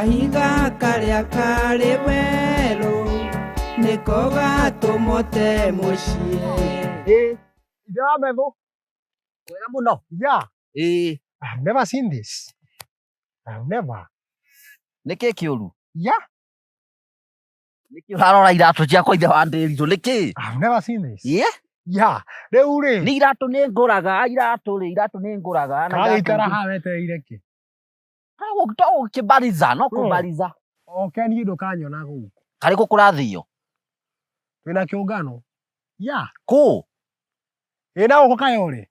kahiga karĩa karĩ werũ nĩko gatũmote mũciĩ. Ithe wa Methu. Wega mũno. Yeah. I've never seen this. I've never. Nĩkĩ kĩũru? Yeah. Nĩkĩ ũrarora iratũ ciakwa ithe wa Ndĩritũ nĩkĩ? I've never seen this. Yeah. Yeah. Rĩu rĩ. Nĩ iratũ nĩ ngũraga, iratũ nĩ ngũraga. Kagĩikara haha wetereire kĩ? Gũtũ kĩbariza, no kũbariza. Okay, niĩ ndũkanyona gũkũ. Karĩ kũrathio. Twĩna kĩũngano. Yeah. Kũ? Ĩna gũkũ Kayole.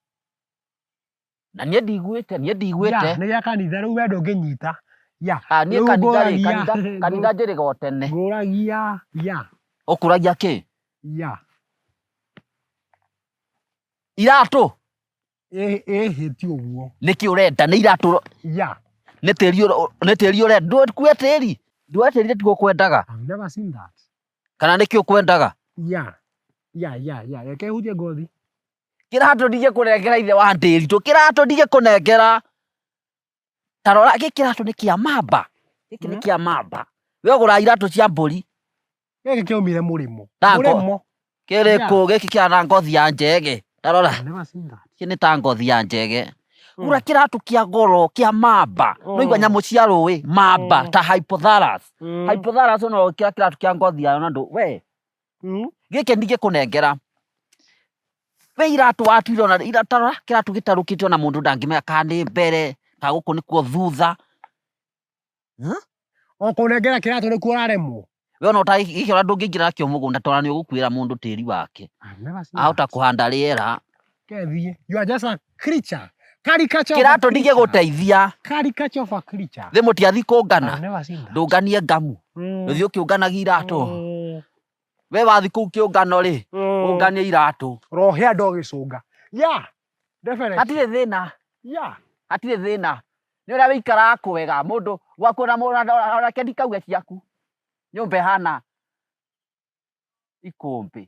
Na niĩ ndigwĩte. Nĩ gĩa kanitha rĩu we ndũngĩnyita. Yeah. Niĩ kanitha njĩrĩga o tene. Ngũragia. Yeah. Ũkũragia kĩ? Yeah. Iratũ. Hĩti ũguo. Nĩkĩ ũrenda nĩ iratũ? Yeah. Nĩ tĩri ũrenda. Ndũkue tĩri. Ndũeterire tu ũkwendaga. I've never seen that. Kana nĩkĩ ũkwendaga? Yeah. Reke huje ngothi. Kĩratũ ndigĩkũnengera ithe wa Ndĩritũ. Kĩratũ ndigĩkũnengera. Tarora gĩkĩ kĩratũ nĩ kĩa mamba. Gĩkĩ nĩ kĩa mamba. We ũgũra iratũ cia mbũri. Gĩkĩ kĩaumire mũrĩmo. Mũrĩmo. Kĩrĩkũ gĩkĩ kĩana ngothi ya njege. Tarora. I've never seen that. Kĩ nĩ ta ngothi ya njege. Gũra kĩratũ kĩa goro kĩa mamba. No igwa nyamũ cia rũĩ mamba ta Hypothalamus. Hypothalamus no kĩratũ kĩa ngothi ya ndũ. We. Gĩkĩ ndigĩkũnengera. We iratũ watuire ona iratara kĩratũ gĩtarũkĩte ona mũndũ ndangĩmenya kana nĩ mbere ka gũkũ nĩkuo thutha. Kũnengera kĩratũ nĩkuo ũraremwo. We ona gĩkĩ ona ndũngĩingĩra nakĩo mũgũnda tondũ nĩũgũkuĩra mũndũ tĩri wake. Ahota kũhanda rĩera. Kethiĩ. You are just a creature. Caricature. Kĩratũ ndigĩgũteithia. Caricature of a creature. Thĩ mũtiathi kũngana. I've never seen that. Ndũnganie ngamu. Ũthiĩ ũkĩũnganagia iratũ. We wathi kũu kĩũngano rĩ, ũnganie iratũ. Rohe andũ ũgĩcũnga. Yeah. Definitely. Hatirĩ thĩna. Yeah. Hatirĩ thĩna. Nĩ ũrĩa wĩikaraga kwega mũndũ gwakuona mũndũ ona kendi kauge ciaku. Nyũmba ĩhana ikũmbĩ.